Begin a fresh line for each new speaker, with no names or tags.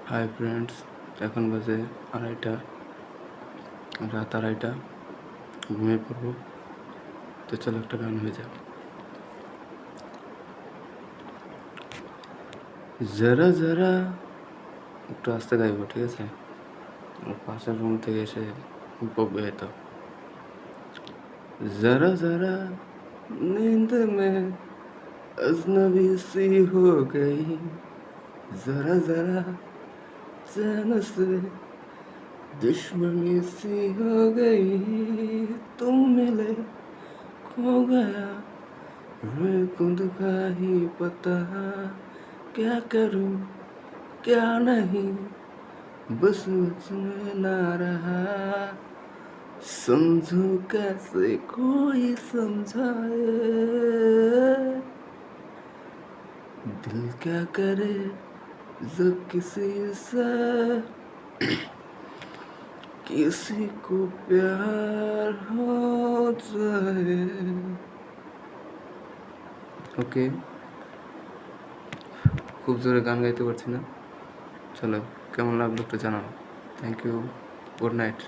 Hi friends, এখন বাজে রাত 2:30। ঘুমিয়ে পড়বো। তো চলো একটা গান হয়ে যাক। যারা যারা, একটু আস্তে গাইবো, ঠিক আছে? পাশের রুম থেকে এসে বকবে হয়তো। जरा जरा नींद में अजनबी सी हो गई, जरा जरा चैन से दुश्मनी सी हो गई, तुम मिले खो गया मैं खुद का ही पता, क्या करूं क्या नहीं बस में ना रहा, समझो कैसे कोई समझाए, दिल क्या करे जब किसी से किसी को प्यार हो जाए। ওকে, খুব জোরে গান গাইতে পারছি না। চলো, কেমন লাগলো একটু জানাও। Thank you, good night.